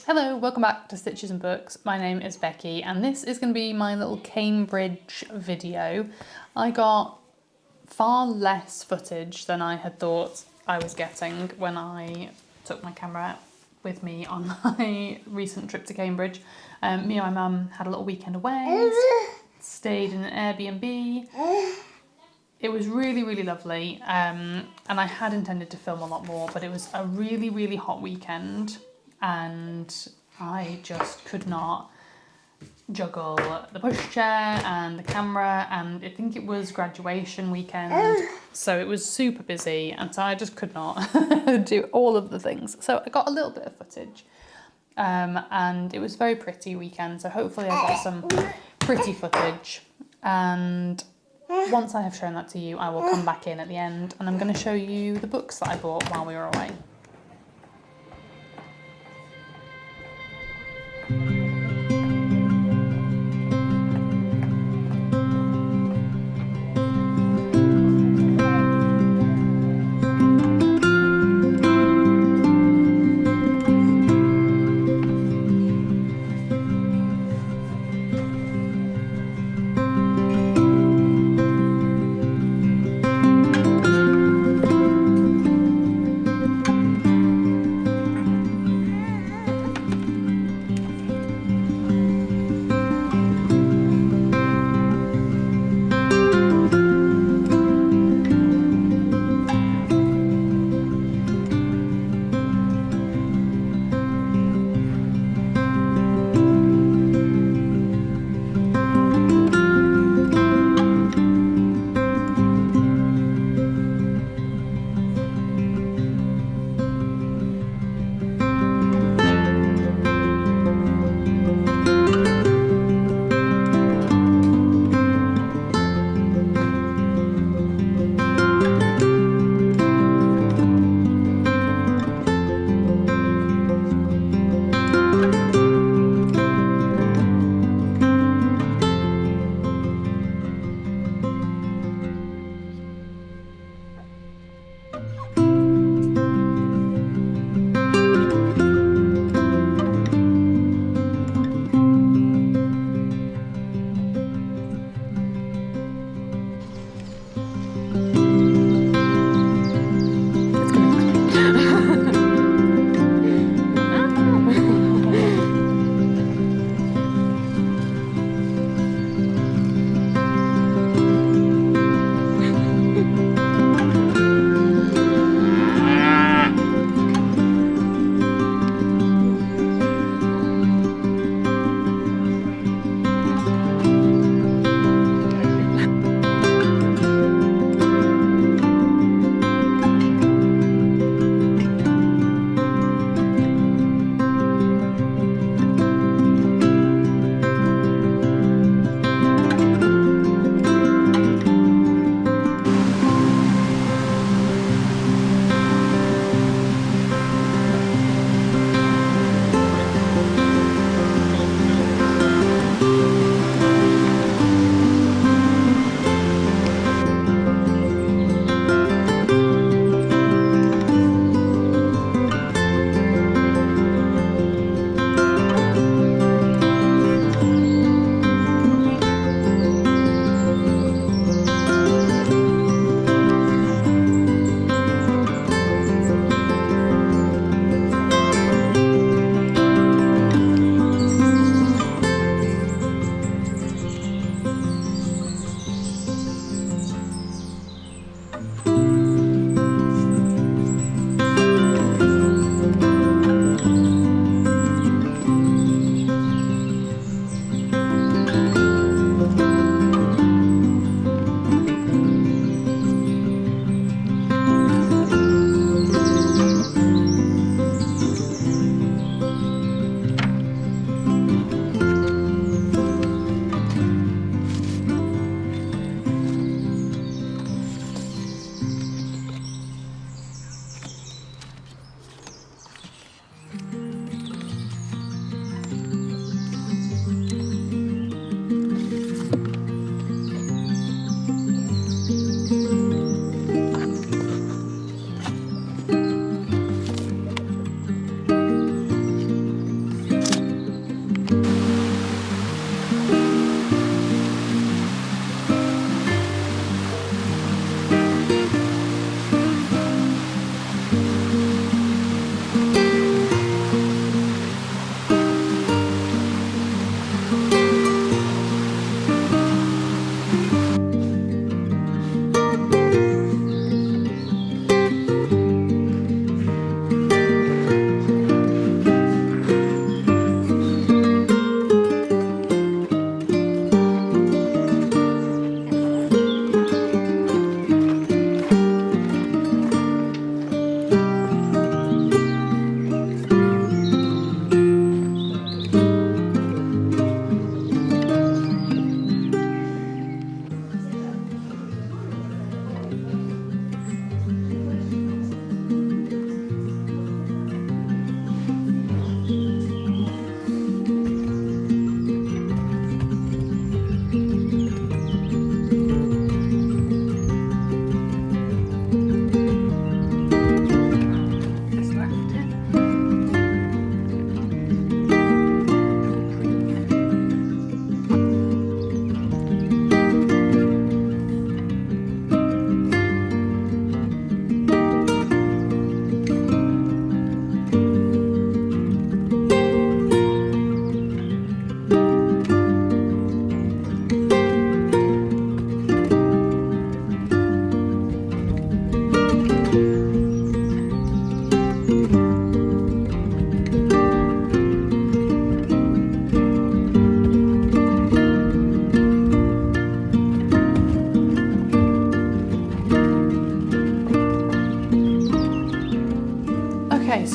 Hello, welcome back to Stitches and Books. My name is Becky and this is going to be my little Cambridge video. I got far less footage than I had thought I was getting when I took my camera with me on my recent trip to Cambridge. Me and my mum had a little weekend away, stayed in an Airbnb. It was really lovely, and I had intended to film a lot more, but it was a really hot weekend and I just could not juggle the pushchair and the camera, and I think it was graduation weekend, so it was super busy, and so I just could not do all of the things. So I got a little bit of footage, and it was a very pretty weekend, so hopefully I got some pretty footage, and once I have shown that to you I will come back in at the end and I'm going to show you the books that I bought while we were away.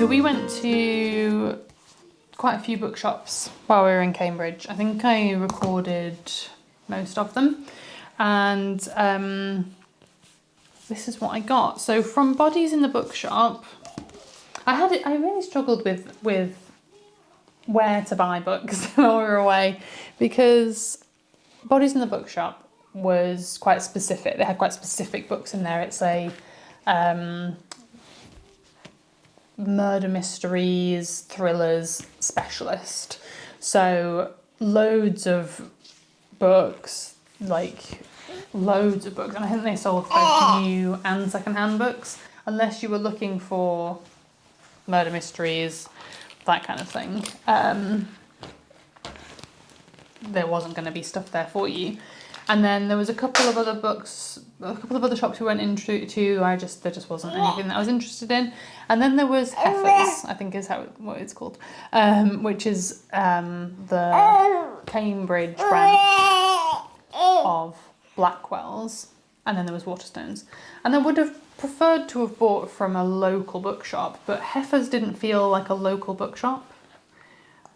So we went to quite a few bookshops while we were in Cambridge. I think I recorded most of them. And this is what I got. So from Bodies in the Bookshop, I really struggled with where to buy books while we were away, because Bodies in the Bookshop was quite specific. They had quite specific books in there. It's a murder mysteries, thrillers specialist. So loads of books, like loads of books. And I think they sold both new and secondhand books, unless you were looking for murder mysteries, that kind of thing. There wasn't going to be stuff there for you. And then there was a couple of other books, a couple of other shops we went into there just wasn't anything that I was interested in. And then there was Heifers, I think is what it's called, which is the Cambridge brand of Blackwell's. And then there was Waterstones. And I would have preferred to have bought from a local bookshop, but Heifers didn't feel like a local bookshop.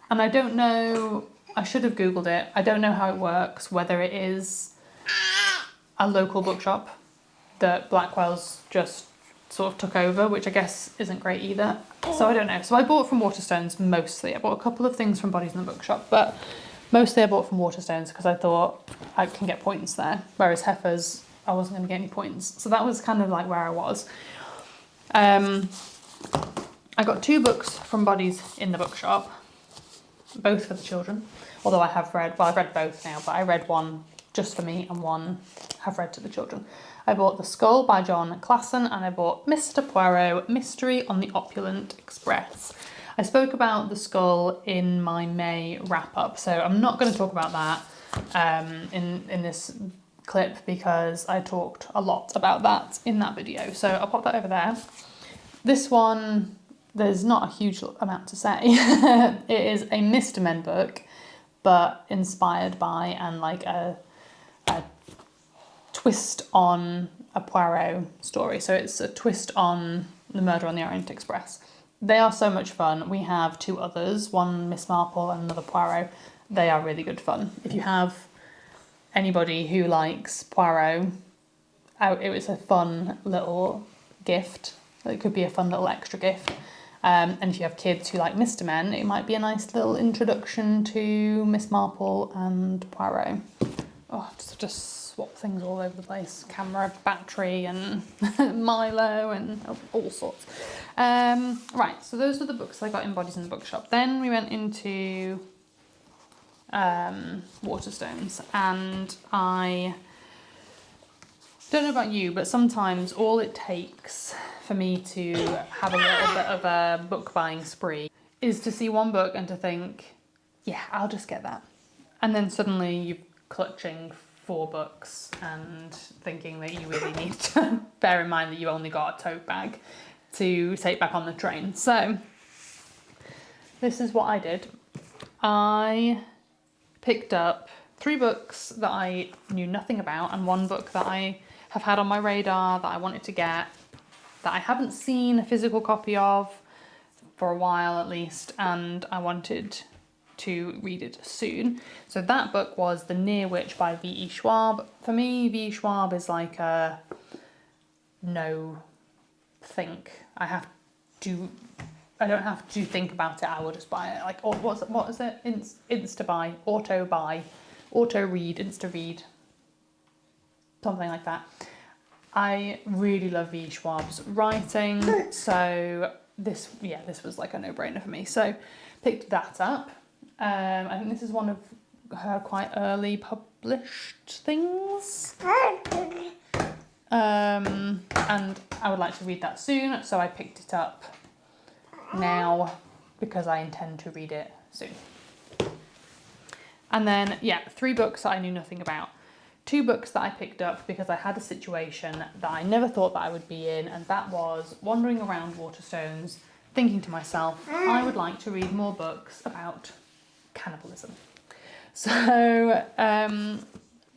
And I don't know, I should have Googled it. I don't know how it works, whether it is a local bookshop that Blackwell's just sort of took over, which I guess isn't great either. So I don't know. So I bought from Waterstones mostly. I bought a couple of things from Bodies in the Bookshop, but mostly I bought from Waterstones because I thought I can get points there. Whereas Heifers, I wasn't going to get any points. So that was kind of like where I was. I got 2 books from Bodies in the Bookshop, both for the children. Although I've read both now, but I read one just for me and one I've read to the children. I bought The Skull by John Classen, and I bought Mr. Poirot, Mystery on the Opulent Express. I spoke about The Skull in my May wrap-up, so I'm not going to talk about that in this clip because I talked a lot about that in that video. So I'll pop that over there. This one, there's not a huge amount to say. It is a Mr. Men book, but inspired by and like a twist on a Poirot story. So it's a twist on the Murder on the Orient Express. They are so much fun. We have 2 others, one Miss Marple and another Poirot. They are really good fun. If you have anybody who likes Poirot, it was a fun little gift. It could be a fun little extra gift. And if you have kids who like Mr. Men, it might be a nice little introduction to Miss Marple and Poirot. Oh, just swap things all over the place. Camera, battery, and Milo, and all sorts. Right, so those are the books I got in Bodies in the Bookshop. Then we went into Waterstones, and I don't know about you, but sometimes all it takes for me to have a little bit of a book buying spree is to see one book and to think, yeah, I'll just get that. And then suddenly you're clutching 4 books and thinking that you really need to bear in mind that you only got a tote bag to take back on the train. So this is what I did. I picked up 3 books that I knew nothing about and 1 book that I have had on my radar that I wanted to get, that I haven't seen a physical copy of for a while at least, and I wanted to read it soon. So that book was The Near Witch by V.E. Schwab. For me, V.E. Schwab is like a no think. I don't have to think about it, I will just buy it. Like, what is it? Insta buy, auto read, insta read. Something like that. I really love V. Schwab's writing, so this was like a no-brainer for me. So picked that up. I think this is one of her quite early published things. And I would like to read that soon, so I picked it up now because I intend to read it soon. And then, 3 books that I knew nothing about. 2 books that I picked up because I had a situation that I never thought that I would be in, and that was wandering around Waterstones thinking to myself, I would like to read more books about cannibalism. So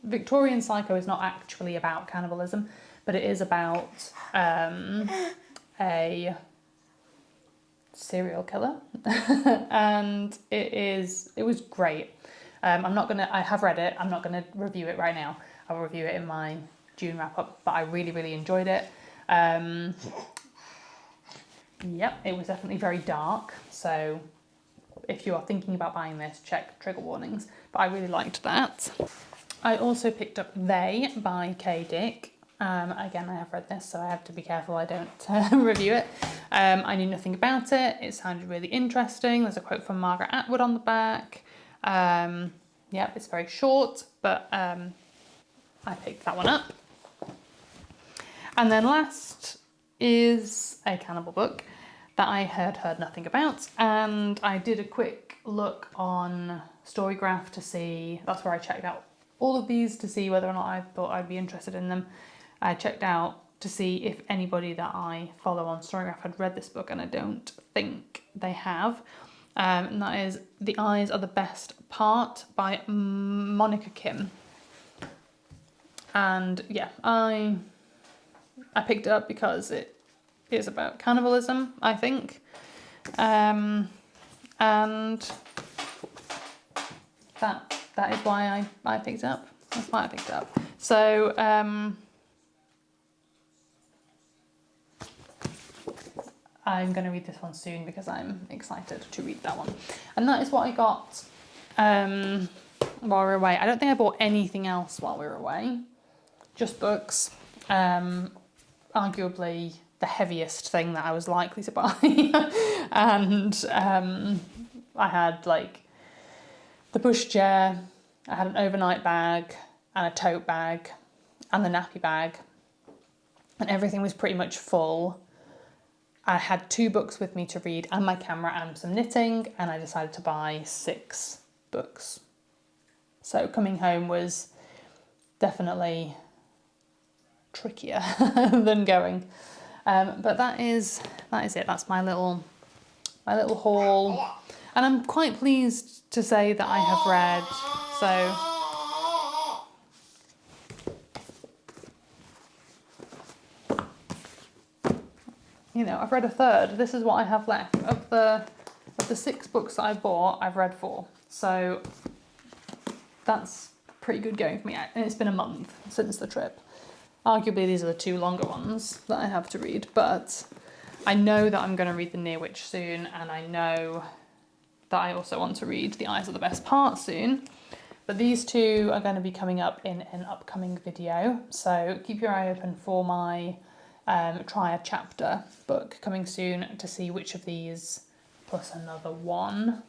Victorian Psycho is not actually about cannibalism, but it is about a serial killer. And it was great. I have read it, I'm not gonna review it right now. I'll review it in my June wrap up, but I really, really enjoyed it. Yep, it was definitely very dark, so if you are thinking about buying this, check trigger warnings, but I really liked that. I also picked up They by Kay Dick. Again, I have read this, so I have to be careful I don't review it. I knew nothing about it. It sounded really interesting. There's a quote from Margaret Atwood on the back. Yeah, it's very short, but I picked that one up. And then last is a cannibal book that I had heard nothing about, and I did a quick look on Storygraph to see, that's where I checked out all of these to see whether or not I thought I'd be interested in them. I checked out to see if anybody that I follow on Storygraph had read this book, and I don't think they have. And that is The Eyes Are the Best Part by Monica Kim. And yeah, I picked it up because it is about cannibalism, I think. And that is why I picked it up. That's why I picked it up. So I'm going to read this one soon because I'm excited to read that one. And that is what I got while we were away. I don't think I bought anything else while we were away. Just books. Arguably the heaviest thing that I was likely to buy. And I had like the pushchair, I had an overnight bag and a tote bag and the nappy bag, and everything was pretty much full. I had 2 books with me to read and my camera and some knitting, and I decided to buy 6 books. So coming home was definitely trickier than going. But that is it. That's my little haul, and I'm quite pleased to say that I have read. So you know, I've read a third. This is what I have left of the 6 books that I bought. I've read 4, so that's pretty good going for me. And it's been a month since the trip. Arguably, these are the 2 longer ones that I have to read, but I know that I'm going to read The Near Witch soon, and I know that I also want to read The Eyes Are the Best Part soon. But these 2 are going to be coming up in an upcoming video, so keep your eye open for my Try a Chapter book coming soon to see which of these, plus another one,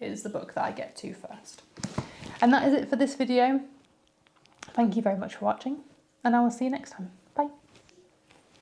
is the book that I get to first. And that is it for this video. Thank you very much for watching, and I will see you next time.